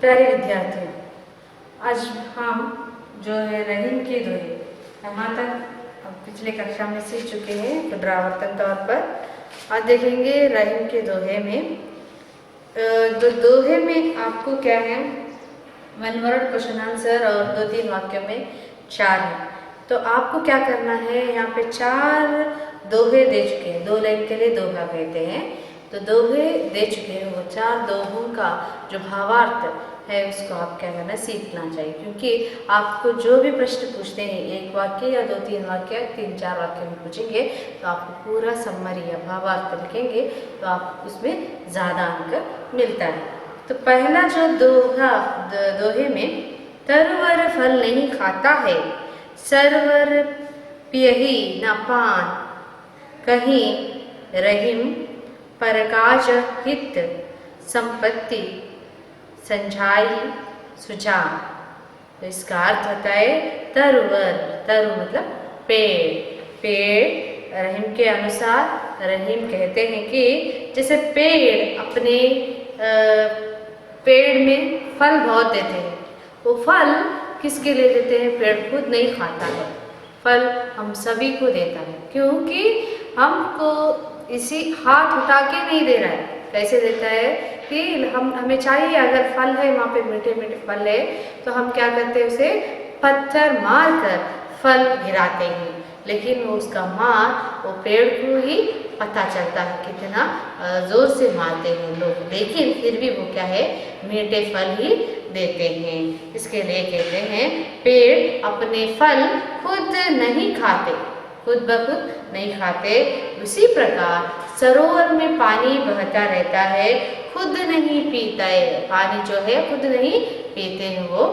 प्यारे विद्यार्थियों, आज हम जो है रहीम के दोहे यहाँ तक पिछले कक्षा में सीख चुके हैं पुनरावर्तन तौर पर। आज देखेंगे रहीम के दोहे में। दोहे में आपको क्या है, वन वर्ड क्वेश्चन आंसर और 2-3 वाक्यों में 4 है। तो आपको क्या करना है, यहाँ पे 4 दोहे दे चुके हैं, 2 लाइन के लिए दोहा कहते हैं। तो दोहे दे चुके हैं, वो 4 दोहों का जो भावार्थ है उसको आप क्या करना सीखना चाहिए, क्योंकि आपको जो भी प्रश्न पूछते हैं 1 वाक्य या 2-3 वाक्य 3-4 वाक्य में पूछेंगे तो आपको पूरा सम्मरी या भावार्थ लिखेंगे तो आप उसमें ज़्यादा अंक मिलता है। तो पहला जो दोहे में, तरवर फल नहीं खाता है, सरवर पियही न पान, कहीं रहीम परकाज हित, संपत्ति संझाई सुजान। तो इसका अर्थ होता है तरवर, तरु मतलब पेड़। रहीम के अनुसार रहीम कहते हैं कि जैसे पेड़ अपने पेड़ में फल बहुत देते हैं, वो फल किसके लिए देते हैं? पेड़ खुद नहीं खाता है, फल हम सभी को देता है, क्योंकि हमको इसी हाथ उठा के नहीं दे रहा है। कैसे देता है कि हमें चाहिए, अगर फल है वहाँ पे मीठे मीठे फल है तो हम क्या करते हैं, उसे पत्थर मार कर फल गिराते हैं, लेकिन वो उसका मार वो पेड़ को ही पता चलता है कितना जोर से मारते हैं लोग, लेकिन फिर भी वो क्या है, मीठे फल ही देते हैं। इसके लिए कहते हैं पेड़ अपने फल खुद नहीं खाते, खुद ब खुद नहीं खाते। उसी प्रकार सरोवर में पानी बहता रहता है, खुद नहीं पीता है, पानी जो है खुद नहीं पीते हैं, वो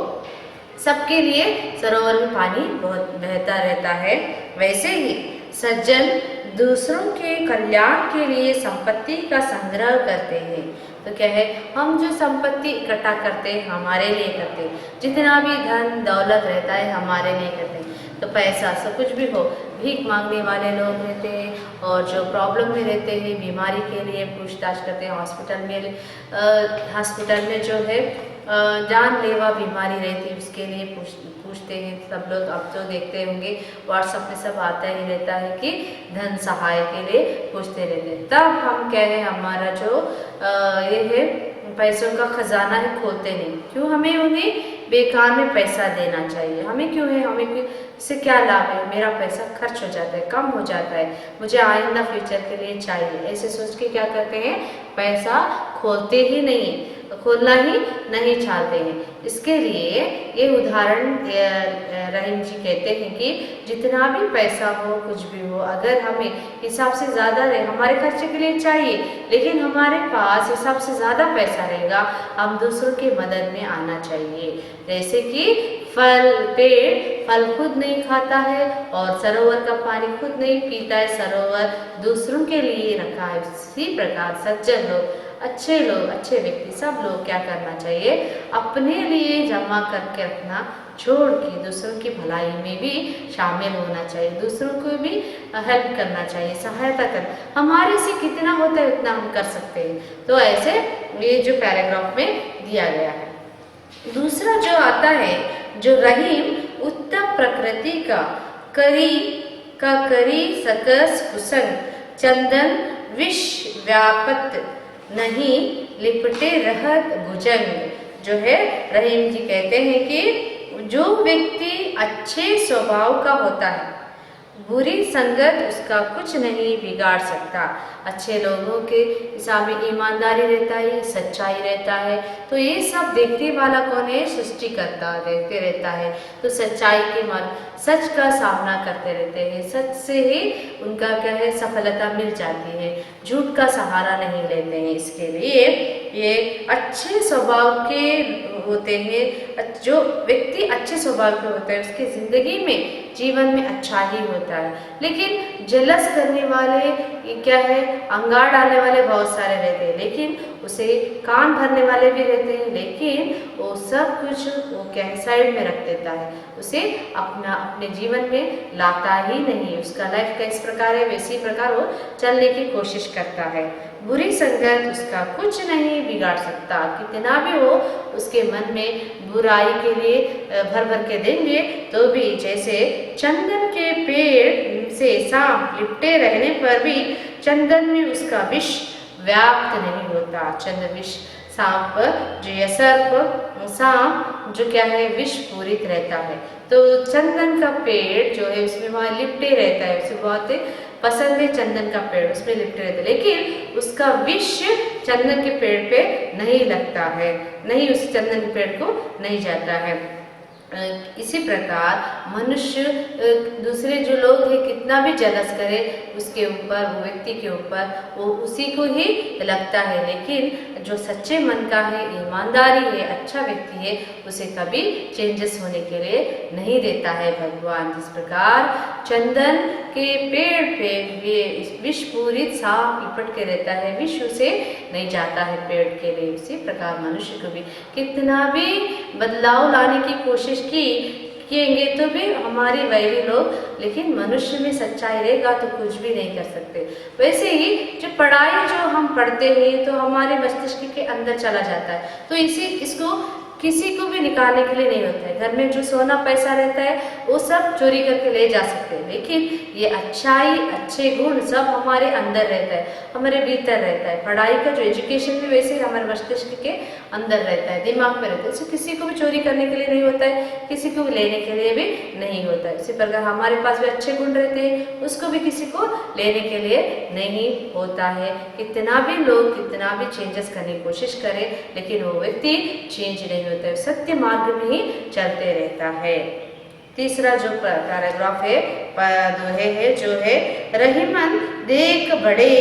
सबके लिए सरोवर में पानी बहुत बहता रहता है। वैसे ही सज्जन दूसरों के कल्याण के लिए संपत्ति का संग्रह करते हैं। तो क्या है, हम जो संपत्ति इकट्ठा करते हैं हमारे लिए करते हैं, जितना भी धन दौलत रहता है हमारे लिए करते हैं। तो पैसा सब कुछ भी हो, भीख मांगने वाले लोग रहते हैं और जो प्रॉब्लम में रहते हैं, बीमारी के लिए पूछताछ करते हैं, हॉस्पिटल में जो है जानलेवा बीमारी रहती है उसके लिए पूछते हैं सब लोग। अब तो देखते होंगे व्हाट्सएप में सब आता ही रहता है कि धन सहाय के लिए पूछते रहते हैं। तब हम क्या है, हमारा जो ये है पैसों का खजाना है खोलते नहीं। क्यों हमें उन्हें बेकार में पैसा देना चाहिए? हमें क्यों है, हमें इससे क्या लाभ है, मेरा पैसा खर्च हो जाता है, कम हो जाता है, मुझे आइंदा फ्यूचर के लिए चाहिए, ऐसे सोच के क्या करते हैं, पैसा खोलते ही नहीं, खोलना ही नहीं चाहते हैं। इसके लिए ये उदाहरण रहीम जी कहते हैं कि जितना भी पैसा हो, कुछ भी हो, अगर हमें हिसाब से ज़्यादा रहे, हमारे खर्चे के लिए चाहिए, लेकिन हमारे पास हिसाब से ज़्यादा पैसा रहेगा, हम दूसरों की मदद में आना चाहिए। जैसे कि पेड़ फल खुद नहीं खाता है और सरोवर का पानी खुद नहीं पीता है, सरोवर दूसरों के लिए रखा है। इसी प्रकार सज्जन लोग, अच्छे लोग, अच्छे व्यक्ति, सब लोग क्या करना चाहिए, अपने लिए जमा करके रखना छोड़ के दूसरों की भलाई में भी शामिल होना चाहिए, दूसरों को भी हेल्प करना चाहिए, सहायता कर, हमारे से कितना होता है उतना हम कर सकते हैं। तो ऐसे ये जो पैराग्राफ में दिया गया है। दूसरा जो आता है, जो रहीम उत्तम प्रकृति का करी सकस कुसंग, चंदन विष व्यापत नहीं लिपटे रहत भुजंग। जो है रहीम जी कहते हैं कि जो व्यक्ति अच्छे स्वभाव का होता है, बुरी संगत उसका कुछ नहीं बिगाड़ सकता। अच्छे लोगों के हिसाब में ईमानदारी रहता है, सच्चाई रहता है, तो ये सब देखने वाला कौन है, सृष्टिकर्ता देखते रहता है। तो सच्चाई के सच का सामना करते रहते हैं, सच से ही उनका क्या है, सफलता मिल जाती है, झूठ का सहारा नहीं लेते हैं। इसके लिए ये अच्छे स्वभाव के होते हैं, जो व्यक्ति अच्छे स्वभाव के होते हैं उसकी जिंदगी में जीवन में अच्छा ही होता है। लेकिन जेलस करने वाले ये क्या है, अंगार डालने वाले बहुत सारे रहते हैं, लेकिन उसे कान भरने वाले भी रहते हैं, लेकिन वो सब कुछ वो क्या है साइड में रख देता है, उसे अपने जीवन में लाता ही नहीं। उसका लाइफ का इस प्रकार है, वैसी प्रकार वो चलने की कोशिश करता है। बुरी संगत उसका कुछ नहीं बिगाड़ सकता, कितना भी वो उसके मन में बुराई के लिए भर भर के देंगे तो भी, जैसे चंदन के पेड़ से सांप लिपटे रहने पर भी चंदन में उसका विष व्याप्त नहीं होता। चंदन विष सांप जो या सर्प सांप जो क्या है विष पूरित रहता है, तो चंदन का पेड़ जो है उसमें वहाँ लिपटे रहता है, उसे बहुत पसंद है चंदन का पेड़, उसमें लिपटे रहता है, लेकिन उसका विष चंदन के पेड़ पे नहीं लगता है, नहीं उस चंदन के पेड़ को नहीं जाता है। इसी प्रकार मनुष्य दूसरे जो लोग हैं कितना भी जलस करे उसके ऊपर, वो व्यक्ति के ऊपर, वो उसी को ही लगता है, लेकिन जो सच्चे मन का है, ईमानदारी है, अच्छा व्यक्ति है, उसे कभी चेंजेस होने के लिए नहीं देता है भगवान। जिस प्रकार चंदन के पेड़ पे विष पूरित सांप लिपट के रहता है, विष उसे नहीं जाता है पेड़ के लिए, उसी प्रकार मनुष्य को भी कितना भी बदलाव लाने की कोशिश किएंगे तो भी हमारी वैरी लोग, लेकिन मनुष्य में सच्चाई रहेगा तो कुछ भी नहीं कर सकते। वैसे ही जो पढ़ाई जो हम पढ़ते हैं तो हमारे मस्तिष्क के अंदर चला जाता है, तो इसको किसी को भी निकालने के लिए नहीं होता है। घर में जो सोना पैसा रहता है वो सब चोरी करके ले जा सकते हैं, लेकिन ये अच्छाई अच्छे गुण सब हमारे अंदर रहता है, हमारे भीतर रहता है। पढ़ाई का जो एजुकेशन भी वैसे हमारे मस्तिष्क के अंदर रहता है, दिमाग में रहता है, उसे किसी को भी चोरी करने के लिए नहीं होता है, किसी को भी लेने के लिए भी नहीं होता है। इसी प्रकार हमारे पास भी अच्छे गुण रहते हैं, उसको भी किसी को लेने के लिए नहीं होता है। कितना भी लोग कितना भी चेंजेस करने की कोशिश करें, लेकिन वो व्यक्ति चेंज नहीं होता है, सत्य मार्ग में ही चलते रहता है। तीसरा जो पैराग्राफ है दोहे है जो है, रहीमन देख बड़े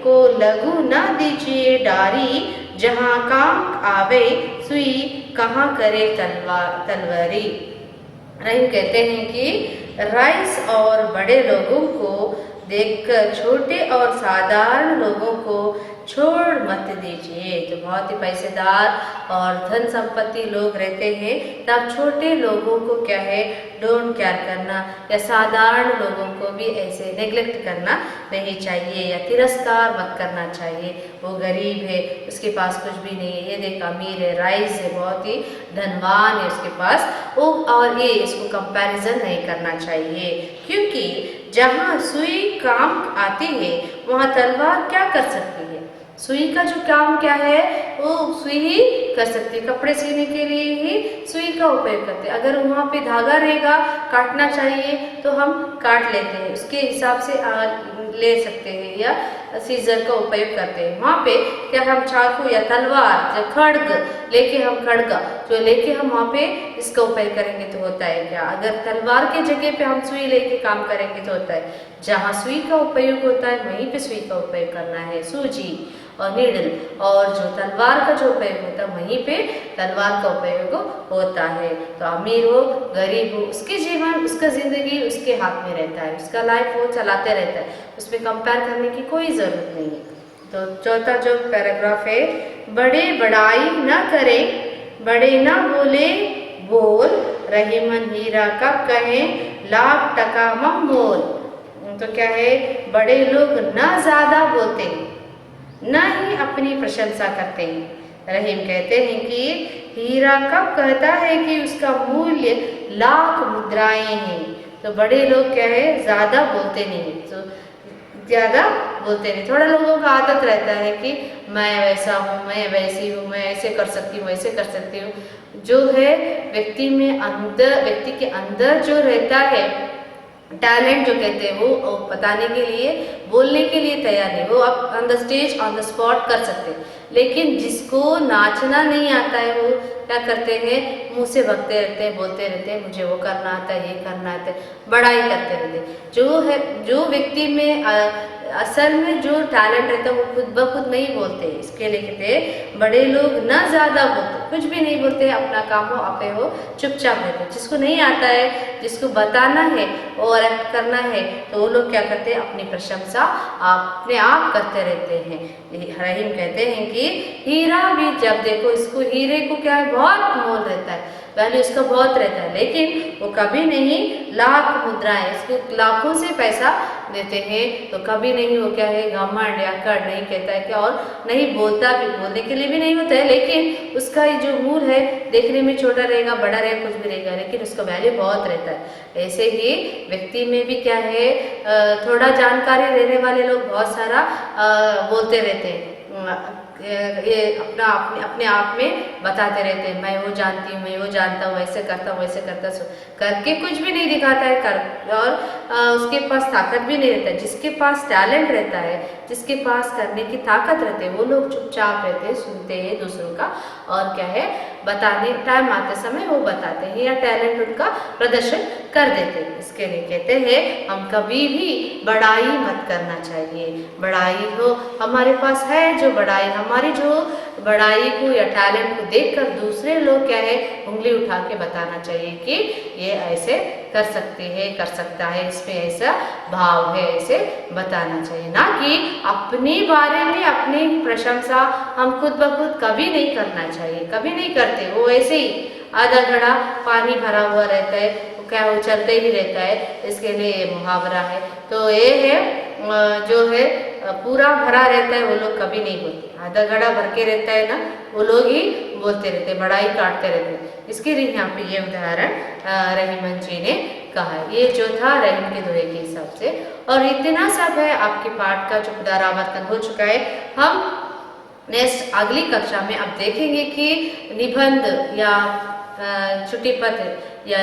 को लघु न दीजिए डारी, जहाँ काम आवे सुई कहाँ करे तलवारी। रहीम कहते हैं कि राइस और बड़े लोगों को देखकर छोटे और साधारण लोगों को छोड़ मत दीजिए। तो बहुत ही पैसेदार और धन संपत्ति लोग रहते हैं, तब छोटे लोगों को क्या है डोंट केयर करना, या साधारण लोगों को भी ऐसे नेग्लेक्ट करना नहीं चाहिए, या तिरस्कार मत करना चाहिए। वो गरीब है, उसके पास कुछ भी नहीं है, ये देख अमीर है, राइस है, बहुत ही धनवान है उसके पास, वो और ये इसको कंपैरिजन नहीं करना चाहिए, क्योंकि जहाँ सुई काम आती है वहाँ तलवार क्या कर सकती है। सुई का जो काम क्या है वो सुई ही कर सकती है, कपड़े सीने के लिए ही सुई का उपयोग करते हैं। अगर वहाँ पे धागा रहेगा काटना चाहिए तो हम काट लेते हैं, उसके हिसाब से ले सकते हैं, या सीजर का उपयोग करते हैं। वहाँ पे क्या हम चाकू या तलवार या खड्ग लेके हम खड़गा जो लेके हम वहाँ पे इसका उपयोग करेंगे तो होता है क्या। अगर तलवार के जगह पे हम सुई लेके काम करेंगे तो होता है, जहाँ सुई का उपयोग होता है वहीं पे सुई का उपयोग करना है, सूजी और नीडल, और जो तलवार का जो उपयोग होता है वहीं पे तलवार का उपयोग होता है। तो अमीर हो गरीब हो उसके जीवन उसका जिंदगी उसके हाथ में रहता है, उसका लाइफ वो चलाते रहता है, उसमें कंपेयर करने की कोई ज़रूरत नहीं है। तो चौथा जो पैराग्राफ है, बड़े बड़ाई न करें बड़े न बोले बोल, रहीमन हीरा कब कहें लाख टका मम मोल। तो क्या है, बड़े लोग न ज़्यादा बोलते हैं न ही अपनी प्रशंसा करते हैं। रहीम कहते हैं कि हीरा कब कहता है कि उसका मूल्य लाख मुद्राएं हैं। तो बड़े लोग क्या है ज़्यादा बोलते नहीं, तो ज़्यादा बोलते नहीं। थोड़ा लोगों का आदत रहता है कि मैं वैसा हूँ, मैं वैसी हूँ, मैं ऐसे कर सकती हूँ, वैसे कर सकती हूँ। जो है व्यक्ति के अंदर जो रहता है टैलेंट जो कहते हैं वो बताने के लिए बोलने के लिए तैयार नहीं, वो आप on the stage on the spot कर सकते हैं, लेकिन जिसको नाचना नहीं आता है वो क्या करते हैं, मुंह से बकते रहते हैं, बोलते रहते हैं मुझे वो करना आता है, ये करना आता है, बड़ाई करते रहते हैं। जो व्यक्ति में असल में जो टैलेंट रहता है वो खुद ब खुद नहीं बोलते। इसके लिए कहते हैं बड़े लोग ना ज़्यादा बोलते, कुछ भी नहीं बोलते, अपना काम हो आपे हो, चुपचाप रहते। जिसको नहीं आता है, जिसको बताना है और एक्ट करना है, तो वो लोग क्या करते हैं, अपनी प्रशंसा अपने आप करते रहते हैं। रहीम कहते हैं कि हीरा भी जब देखो, इसको हीरे को क्या है, बहुत मोल रहता है, वैल्यू इसका बहुत रहता है, लेकिन वो कभी नहीं लाख मुद्राएं, इसको लाखों से पैसा देते हैं तो कभी नहीं वो क्या है, घमंड या कर नहीं कहता है क्या, और नहीं बोलता भी, बोलने के लिए भी नहीं होता है, लेकिन उसका जो मूल है देखने में छोटा रहेगा, बड़ा रहेगा, कुछ भी रहेगा, लेकिन उसका वैल्यू बहुत रहता है। ऐसे ही व्यक्ति में भी क्या है, थोड़ा जानकारी रहने वाले लोग बहुत सारा बोलते रहते हैं, ये अपने आप में बताते रहते हैं, मैं वो जानती हूँ, मैं वो जानता हूँ, ऐसे करता हूँ, वैसे करता हूँ, करके कुछ भी नहीं दिखाता है कर, और उसके पास ताकत भी नहीं रहता है। जिसके पास टैलेंट रहता है, जिसके पास करने की ताकत रहती है, वो लोग चुपचाप रहते हैं, सुनते हैं दूसरों का, और क्या है, बताने टाइम आते समय वो बताते हैं या टैलेंट उनका प्रदर्शन कर देते हैं। इसके लिए कहते हैं हम कभी भी बड़ाई मत करना चाहिए। बड़ाई हो हमारे पास है, जो बड़ाई हमारी जो बड़ाई को या टैलेंट को देखकर दूसरे लोग क्या है, उंगली उठा के बताना चाहिए कि ये ऐसे कर सकते हैं, कर सकता है, इसमें ऐसा भाव है, ऐसे बताना चाहिए। ना कि अपने बारे में अपनी प्रशंसा हम खुद ब खुद कभी नहीं करना चाहिए, कभी नहीं करते। वो ऐसे ही आधा घड़ा पानी भरा हुआ रहता है, वो क्या वो चलते ही रहता है, इसके लिए मुहावरा है। तो ये है जो है पूरा भरा रहता है वो लोग कभी नहीं बोलते, आधा घड़ा भर के रहता है ना, वो लोग ही बोलते रहते, बड़ाई काटते रहते। इसके लिए यहाँ पे ये उदाहरण रहीमन जी ने कहा। ये जो था रहीम के दोहे के हिसाब से। और इतना सब है आपके पाठ का जो पुनरावर्तन हो चुका है। हम नेक्स्ट अगली कक्षा में अब देखेंगे कि निबंध या छुट्टी पत्र या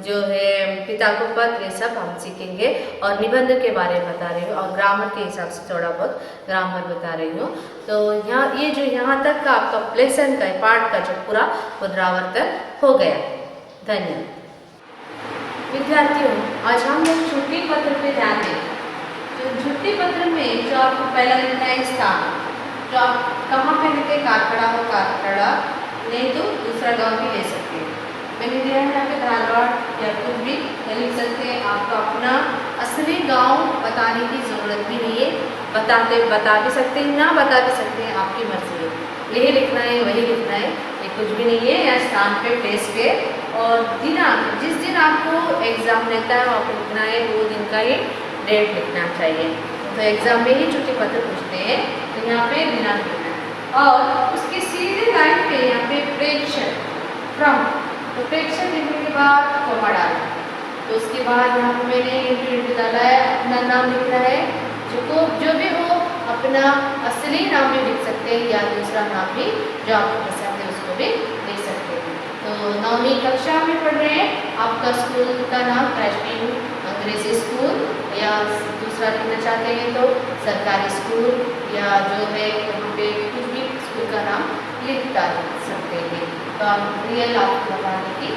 जो है पिता को पत्र, ये सब हम सीखेंगे। और निबंध के बारे में बता रही हूँ और ग्रामर के हिसाब से थोड़ा बहुत ग्रामर बता रही हूँ। तो यहाँ ये जो यहाँ तक का आपका लेसन का पाठ का जो पूरा पुनरावर्तन हो गया। धन्यवाद विद्यार्थियों। आज हम लोग छुट्टी पत्र पे ध्यान दें। तो छुट्टी पत्र में जो आपको पहला लिखना है स्थान, जो आप कहाँ पे लिखते, कारखड़ा हो कारखड़ा, नहीं तो दूसरा गांव भी ले सकते हैं। मैंने दिया है यहाँ पे धारवाड़ या कुछ भी लिख सकते हैं। आपको अपना असली गांव बताने की ज़रूरत भी नहीं है, बता भी सकते हैं, ना बता भी सकते हैं, आपकी मर्जी है। यही लिखना है वही लिखना है, ये कुछ भी नहीं है। या स्थान पे, प्लेस पे, और दिनांक, जिस दिन आपको एग्ज़ाम रहता है आपको लिखना है, वो दिन का ही डेट लिखना चाहिए। तो एग्ज़ाम में ही छुट्टी पत्र पूछते हैं, तो यहाँ पे दिनांक लिखना है। और उसके सीधे लाइन पे यहाँ पे प्रेक्षक, फ्रॉम, तो प्रेक्षक लिखने के बाद कॉमा डालना। तो उसके बाद यहाँ पे मैंने इंटू डाला है, अपना नाम लिखना है, जो भी हो, अपना असली नाम भी लिख सकते हैं या दूसरा नाम भी जो आपको पसंद है उसको भी लिख सकते हैं। तो 9वीं कक्षा में पढ़ रहे हैं, आपका स्कूल का नाम राष्ट्रीय अंग्रेजी स्कूल, या दूसरा लिखना चाहते हैं तो सरकारी स्कूल, या जो है यहाँ पे कुछ भी स्कूल का नाम लिख डाल सकते हैं। तो आप रियल आपको बताने की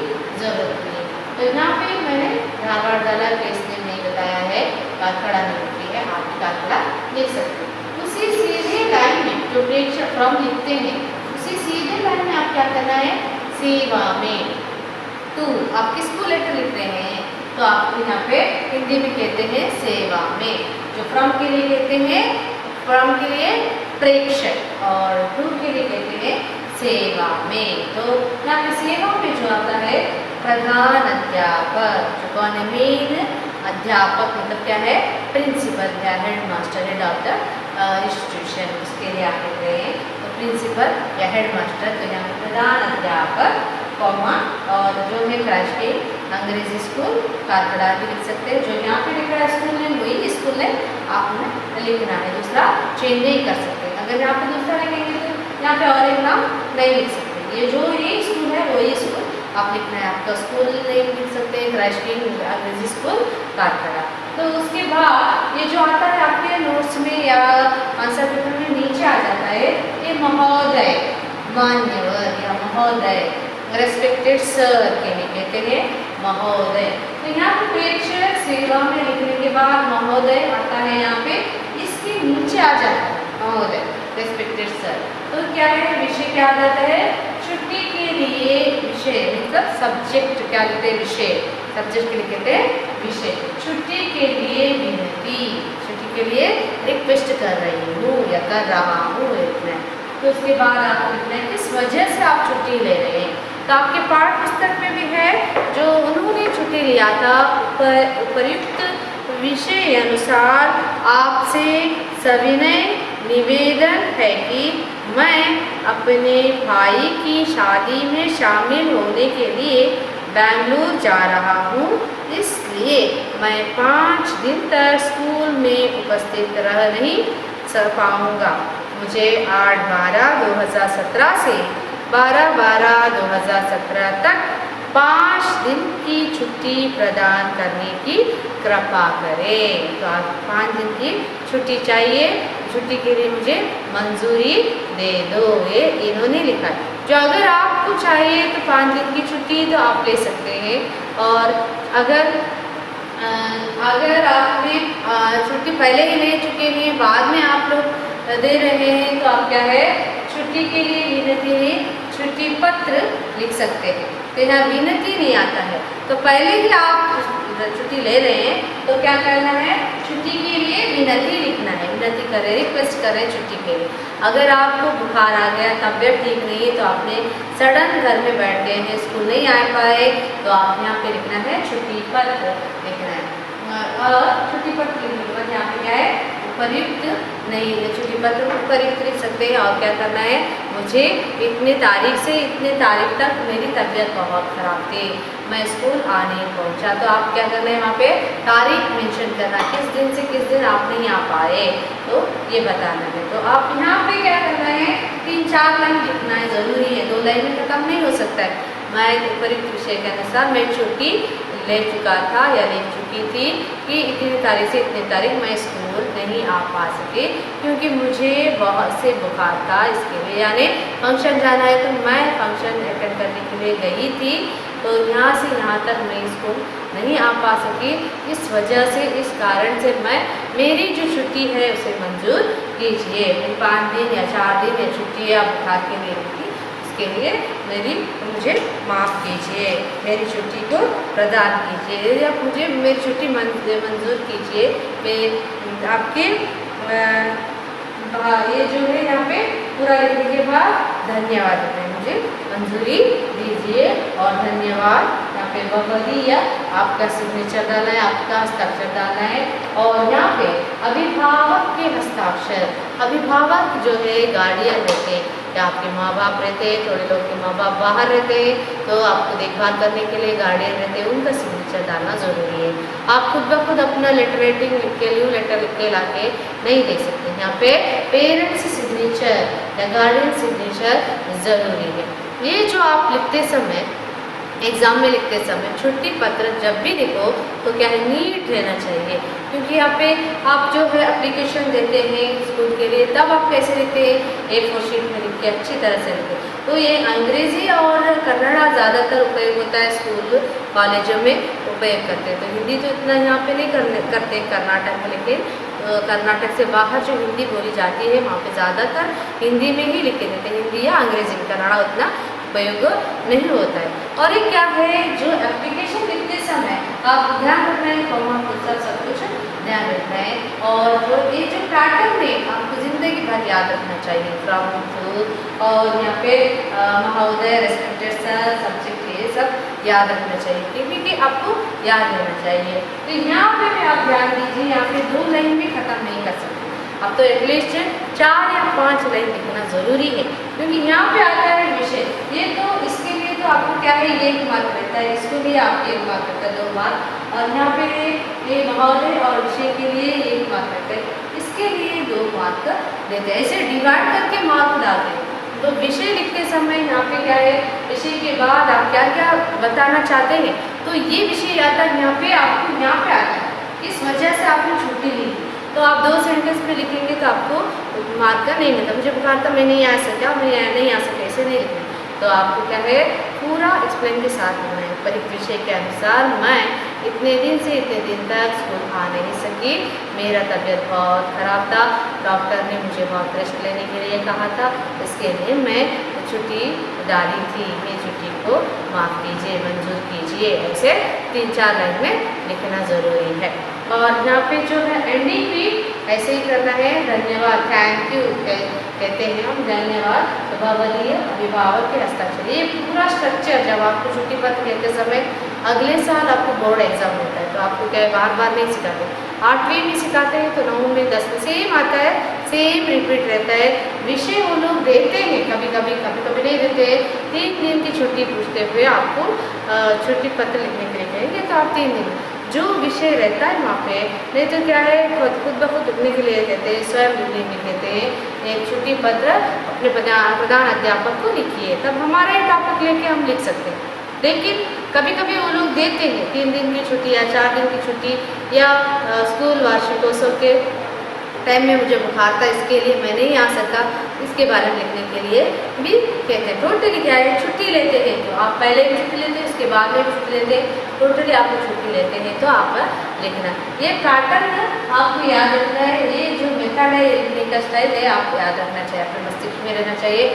ज़रूरत नहीं है। तो यहाँ पे मैंने धारवाड़ डाला, प्लेस नेम नहीं बताया है, कारखड़ा नहीं लिखी है, आप कारखड़ा लिख सकते हैं। उसी सीधे लाइन में जो प्रेक्षक फ्रॉम लिखते हैं, उसी सीधे लाइन में आप क्या करना है, सेवा में। तो आप किसको लेटर लिख रहे हैं, तो आप यहाँ पे हिंदी में कहते हैं सेवा में। जो फ्रॉम के लिए कहते हैं, फ्रॉम के लिए प्रेक्षक, और टू के लिए कहते हैं सेवा में। तो यहाँ पे सेवा में जो आता है प्रधान अध्यापक, जो कौन है, मेन अध्यापक, मतलब क्या है, प्रिंसिपल या head master, head of the institution, उसके लिए आप लिख रहे हैं तो प्रिंसिपल या हेड मास्टर। तो यहाँ पे प्रधान अध्यापक, कॉमा, और जो है राष्ट्रीय अंग्रेजी स्कूल कारखड़ा भी लिख सकते हैं। जो यहाँ पे लिख रहा है स्कूल नेम, वही स्कूल नेम आपने लिखना है, दूसरा चेंज नहीं कर सकते। अगर यहाँ पे दूसरा लिखेंगे तो यहाँ पे और एक नाम नहीं लिख सकते। ये जो ये स्कूल है वही स्कूल आप लिखना है। आपका स्कूल नेम लिख सकते हैं राष्ट्रीय अंग्रेजी स्कूल कारखड़ा। तो उसके बाद ये जो आता है आपके नोट्स में या आंसर पेपर में नीचे आ जाता है, ये महोदय, मान्यवर या महोदय, रेस्पेक्टेड सर के लिए कहते हैं महोदय। तो यहाँ पे प्रेक्षक सेवा में लिखने के बाद महोदय आता है, यहाँ पे इसके नीचे आ जाता है महोदय, रेस्पेक्टेड सर। तो क्या है, विषय क्या आ जाता है, छुट्टी के लिए विषय, मतलब सब्जेक्ट क्या कहते हैं, विषय, सब्जेक्ट के लिए कहते हैं विषय। छुट्टी के लिए विनती, छुट्टी के लिए रिक्वेस्ट कर रही हूँ या कर रहा हूँ लिखना है। तो उसके बाद आपको लिखना है किस वजह से आप छुट्टी ले रहे हैं। तो आपके पाठ्य पुस्तक में भी है, जो उन्होंने छुट्टी लिया था उपयुक्त विषय अनुसार आपसे सविनय निवेदन है कि मैं अपने भाई की शादी में शामिल होने के लिए बेंगलुरु जा रहा हूँ, इसलिए मैं 5 दिन तक स्कूल में उपस्थित रह नहीं पाऊँगा। मुझे 8/12/2017 से 12/12/2017 तक 5 दिन की छुट्टी प्रदान करने की कृपा करें। तो आप 5 दिन की छुट्टी चाहिए, छुट्टी के लिए मुझे मंजूरी दे दो, ये इन्होंने लिखा है। जो अगर आपको चाहिए तो 5 दिन की छुट्टी तो आप ले सकते हैं, और अगर आपने छुट्टी पहले ही ले चुके हैं, बाद में आप लोग दे रहे हैं, तो आप क्या है, छुट्टी के लिए विनती छुट्टी पत्र लिख सकते हैं। तो यहाँ विनती नहीं आता है, तो पहले ही आप छुट्टी ले रहे हैं तो क्या करना है, छुट्टी के लिए विनती लिखना है, विनती करें, रिक्वेस्ट करें छुट्टी के लिए। अगर आपको बुखार आ गया, तबीयत ठीक नहीं है, तो आपने सडन घर में बैठ गए हैं, स्कूल नहीं आ पाए, तो आप यहाँ पे लिखना है छुट्टी पत्र लिखना है। और छुट्टी पत्र लिखने के बाद यहाँ पे क्या है, उपयुक्त नहीं है, छुट्टी पत्र उपयुक्त लिख सकते हैं। और क्या करना है, मुझे इतने तारीख से इतने तारीख तक मेरी तबीयत बहुत ख़राब थी, मैं स्कूल आ नहीं पहुँचा। तो आप क्या करना है, वहाँ पे तारीख मेंशन करना, किस दिन से किस दिन आप नहीं आ पाए, तो ये बताना है। तो आप यहाँ पे क्या करना है, 3-4 लाइन लिखना है, ज़रूरी है, 2 लाइन में खत्म नहीं हो सकता है। मैं उपयुक्त विषय के अनुसार मैं छुट्टी ले चुका था या ले चुकी थी कि इतनी तारीख से इतनी तारीख मैं स्कूल नहीं आ पा सके, क्योंकि मुझे बहुत से बुखार था, इसके लिए यानी फंक्शन जाना है, तो मैं फंक्शन अटेंड करने के लिए गई थी, तो यहाँ से यहाँ तक मैं स्कूल नहीं आ पा सकी। इस वजह से, इस कारण से मैं मेरी जो छुट्टी है उसे मंजूर कीजिए। 5 दिन या 4 दिन या छुट्टी या बुखार के लिए के लिए मुझे माफ़ कीजिए, मेरी छुट्टी को प्रदान कीजिए, या मुझे मेरी छुट्टी मंजूर कीजिए। मैं आपके ये जो है यहाँ पे पूरा लिखने के बाद धन्यवाद देते हैं, मुझे मंजूरी दीजिए और धन्यवाद। यहाँ पे बबलिया आपका सिग्नेचर डालना है, आपका हस्ताक्षर डालना है, और यहाँ पे अभिभावक के हस्ताक्षर, अभिभावक जो है गार्डियन रहते हैं, या आपके माँ बाप रहते हैं, थोड़े लोग के माँ बाप बाहर रहते हैं, तो आपको देखभाल करने के लिए गार्डियन रहते हैं, उनका सिग्नेचर डालना ज़रूरी है। आप खुद ब खुद अपना लेटर राइटिंग लिख के लीव लेटर लिख के ला के नहीं दे सकते। यहाँ पे पेरेंट्स सिग्नेचर या गार्डियन सिग्नेचर ज़रूरी है। ये जो आप लिखते समय, एग्ज़ाम में लिखते समय छुट्टी पत्र जब भी लिखो तो क्या है, नीट रहना चाहिए, क्योंकि यहाँ पे आप जो है एप्लीकेशन देते हैं स्कूल के लिए, तब आप कैसे लिखते हैं, A4 शीट में लिख के अच्छी तरह से लिखते हैं। तो ये अंग्रेज़ी और कन्नड़ा ज़्यादातर उपयोग होता है, स्कूल कॉलेजों में उपयोग करते हैं। तो हिंदी तो इतना यहाँ पे नहीं करते कर्नाटक में, लेकिन कर्नाटक से बाहर जो हिंदी बोली जाती है वहाँ पे ज़्यादातर हिंदी में ही लिखे देते हैं, हिंदी या अंग्रेज़ी में, कन्नड़ा उतना उपयोग नहीं होता है। और ये क्या है, जो एप्लीकेशन लिखते समय आप ध्यान रखना है, कॉमा फुल सब कुछ ध्यान रखना है, और जो ये जो पैटर्न है आपको ज़िंदगी भर याद रखना चाहिए, फ्रॉम टू, और यहाँ पे महोदय, रेस्पेक्टेड सर, सब्जेक्ट, ये सब याद रखना चाहिए, क्योंकि आपको याद रहना चाहिए। तो यहाँ पे भी आप ध्यान दीजिए, यहाँ पे 2 लाइन में ख़त्म नहीं कर सकते, अब तो एटलीस्ट 4 या 5 लाइन लिखना ज़रूरी है, क्योंकि यहाँ पे आता है विषय। ये तो इसके लिए तो आपको क्या है, 1 मार्क रहता है, इसको भी आपके 1 मार्क रहता है, 2 मार्क, और यहाँ पे ये महोदय और विषय के लिए 1 मार्क रहता है, इसके लिए 2 मार्क देते हैं। ऐसे डिवाइड करके मार्क डालते हैं। तो विषय लिखते समय यहाँ पे क्या है, विषय के बाद आप क्या क्या बताना चाहते हैं, तो ये विषय आता है यहाँ पे, आपको यहाँ पे आता है, किस वजह से आपने छुट्टी ली, तो आप 2 सेंटेंस में लिखेंगे तो आपको मार्क का नहीं मिलता। मुझे बुखार था, मैं नहीं आ सका, मैं नहीं आ सका, ऐसे नहीं लिखना। तो आपको क्या है, पूरा एक्सप्लेन के साथ लिखना है। पर एक विषय के अनुसार मैं इतने दिन से इतने दिन तक स्कूल आ नहीं सकी, मेरा तबीयत बहुत ख़राब था, डॉक्टर ने मुझे बहुत रेस्ट लेने के लिए कहा था, इसके लिए मैं छुट्टी डाली थी, मेरी छुट्टी को माफ़ कीजिए, मंजूर कीजिए। ऐसे 3-4 लाइन में लिखना ज़रूरी है। और यहाँ पे जो है एंडिंग भी ऐसे ही करना है। धन्यवाद, थैंक यू कहते हैं हम, धन्यवाद, प्रभावलीय अभिभावक के हस्ताक्षर। ये पूरा स्ट्रक्चर जब आपको छुट्टी पत्र कहते समय अगले साल आपको बोर्ड एग्जाम होता है तो आपको क्या है, बार बार नहीं सिखाते, 8वीं में सिखाते हैं तो 9वीं में 10वीं में सेम आता है, सेम रिपीट रहता है। विषय वो लोग देते हैं, कभी कभी नहीं देते हैं। 3 दिन की छुट्टी पूछते हुए आपको छुट्टी पत्र लिखने के लिए कहेंगे तो आप 3 दिन जो विषय रहता है वहाँ पे, नहीं तो क्या है, खुद ब खुद लिखने के लिए कहते हैं, स्वयं लिखने के कहते हैं। एक छुट्टी पत्र अपने प्रधान अध्यापक को लिखिए, तब हमारा टॉपिक लेके हम लिख सकते हैं। लेकिन कभी कभी वो लोग देते हैं 3 दिन की छुट्टी या 4 दिन की छुट्टी, या स्कूल वार्षिकोत्सव के टाइम में मुझे बुखार था, इसके लिए मैं नहीं आ सका, इसके बारे में लिखने के लिए भी कहते हैं। टोटली क्या है, छुट्टी लेते हैं तो आप पहले भी छुट्टी लेते हैं, उसके बाद में भी छुट्टी लेते हैं, टोटली आप छुट्टी लेते हैं तो आप लिखना। ये पैटर्न आपको याद रखना है, ये जो मेथड है, ये लिखने का स्टाइल है, आपको याद रखना चाहिए, अपने मस्तिष्क में रहना चाहिए।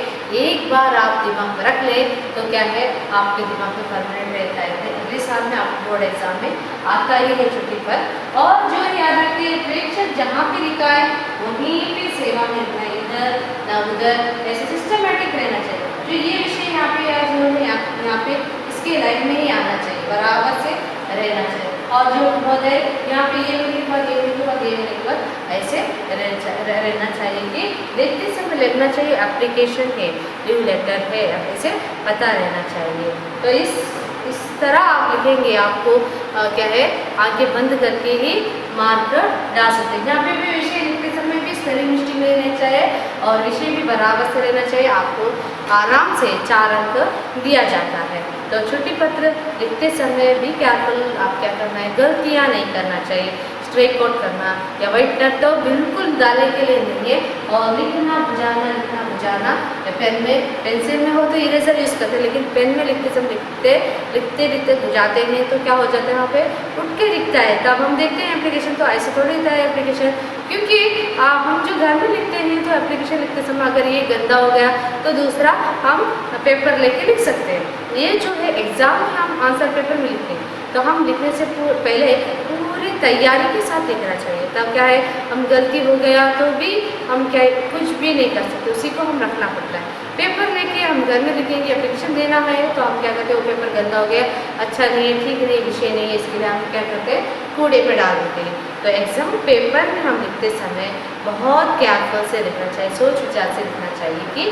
एक बार आप दिमाग में रख लें तो क्या है, आपके दिमाग में परमानेंट रहता है। अगले साल में आपको बोर्ड एग्जाम में आता ही है छुट्टी पर। और जो याद रखिए, प्रेक्षक जहाँ पे लिखा है वहीं पे सेवा में रहना है, इधर ना उधर, ऐसे सिस्टमेटिक रहना चाहिए। जो ये विषय यहाँ पे या जो है यहाँ पे इसके लाइन में ही आना चाहिए, बराबर से रहना चाहिए। और जो बहुत है यहाँ पे ये होने के बाद, ये होने के बाद, ये होने के बाद ऐसे रहना चाहिए कि देखते समय लगना चाहिए एप्लीकेशन है, लीव लेटर है, ऐसे पता रहना चाहिए। तो इस तरह आप लिखेंगे, आपको क्या है, आंखें बंद करके ही मार्क डाल सकते हैं। यहाँ पे भी विषय लिखते समय भी स्पेलिंग मिस्टेक नहीं रहना चाहिए और विषय भी बराबर से रहना चाहिए। आपको आराम से 4 अंक दिया जाता है। तो छुट्टी पत्र लिखते समय भी केयरफुल आप क्या करना है, गलतियाँ नहीं करना चाहिए। स्ट्रेक आउट करना या व्हाइटनर तो बिल्कुल डालने के लिए नहीं है। और लिखना बुझाना पेन में, पेंसिल में हो तो इरेजर यूज़ करते हैं, लेकिन पेन में लिखते समय लिखते बुझाते हैं तो क्या हो जाता है, वहाँ पे उठ के दिखता है। तब हम देखते हैं एप्लीकेशन तो ऐसे थोड़ी दिखता है एप्लीकेशन, क्योंकि हम जो घर में लिखते हैं तो एप्लीकेशन लिखते समय अगर ये गंदा हो गया तो दूसरा हम पेपर लेके लिख सकते हैं। ये जो है एग्ज़ाम में हम आंसर पेपर में लिखते हैं तो हम लिखने से पहले पूरी तैयारी के साथ लिखना चाहिए। तब क्या है, हम गलती हो गया तो भी हम क्या कुछ भी नहीं कर सकते, उसी को हम रखना पड़ता है। पेपर लेके हम घर में लिखेंगे, एप्लीकेशन देना है तो हम क्या करते हैं, वो पेपर गंदा हो गया, अच्छा नहीं है, ठीक नहीं, विषय नहीं है, इसके लिए हम क्या करते हैं, कूड़े पे डाल देते हैं। तो एग्ज़ाम पेपर में हम लिखते समय बहुत केयरफुल से लिखना चाहिए, सोच विचार से लिखना चाहिए कि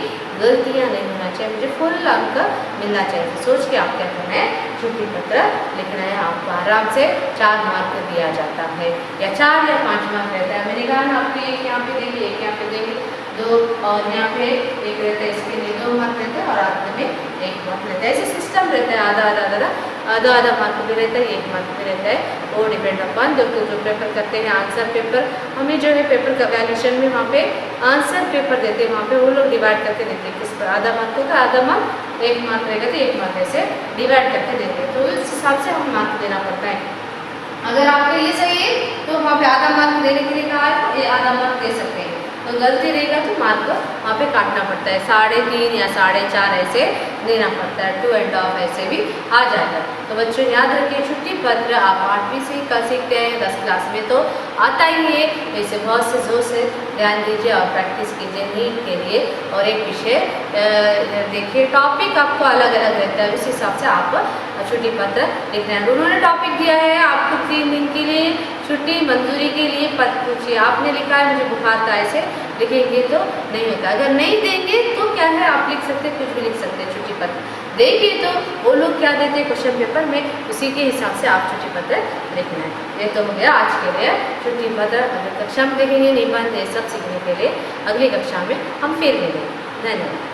गलतियाँ नहीं होना चाहिए, मुझे फुल अंक मिलना चाहिए। सोच के आप क्या करना है, छुट्टी पत्र लिखना है। आपको आराम से 4 मार्क दिया जाता है या 4 या 5 मार्क रहता है। मैंने कहा ना, आपको एक यहाँ पे देंगे, एक यहाँ पे देंगे, 2 और यहाँ पे एक रहता है, इसके लिए 2 मार्क रहता है और आधे में 1 मार्क रहता है। ऐसे सिस्टम रहता है, आधा मार्क भी रहता है, 1 मार्क भी रहता है। वो डिपेंड अपन जो पेपर करते हैं आंसर पेपर, हमें जो है पेपर का वैल्यूएशन में वहाँ पे आंसर पेपर देते हैं, वहाँ पे वो लोग डिवाइड करके देते हैं, किस पर आधा मार्क होगा, आधा मार्क 1 मार्क रहेगा तो 1 मार्क ऐसे डिवाइड करके देते हैं। तो इस हिसाब से हमें मार्क देना पड़ता है। अगर आपको ये सही है तो वहाँ पे आधा मार्क देने के लिए कहा है तो ये आधा मार्क दे सकते हैं, तो गलती रहेगा तो मार्क वहाँ पे काटना पड़ता है, 3.5 या 4.5 ऐसे देना पड़ता है, 2 एंड ऑफ ऐसे भी आ जाएगा। तो बच्चों याद रखिए, छुट्टी पत्र आप 8वीं से कल सीखते हैं, 10 क्लास में तो आता ही है, तो इसे बहुत से जोर से ध्यान दीजिए और प्रैक्टिस कीजिए नीट के लिए। और एक विषय देखिए, टॉपिक आपको अलग अलग रहता है, उस हिसाब से आप छुट्टी पत्र लिखना है। उन्होंने टॉपिक दिया है आपको 3 दिन के लिए छुट्टी मंजूरी के लिए पत्र पूछिए, आपने लिखा है मुझे बुखार था, ऐसे लिखेंगे तो नहीं होता। अगर नहीं देंगे तो क्या है, आप लिख सकते, कुछ भी लिख सकते हैं। छुट्टी पत्र देंगे तो वो लोग क्या देते हैं क्वेश्चन पेपर में, उसी के हिसाब से आप छुट्टी पत्र लिखना है। ये तो हो गया आज के लिए छुट्टी पत्र। अगली कक्षा में देखेंगे निबंध ये सब सीखने के लिए, अगली कक्षा में हम फिर मिलेंगे। धन्यवाद।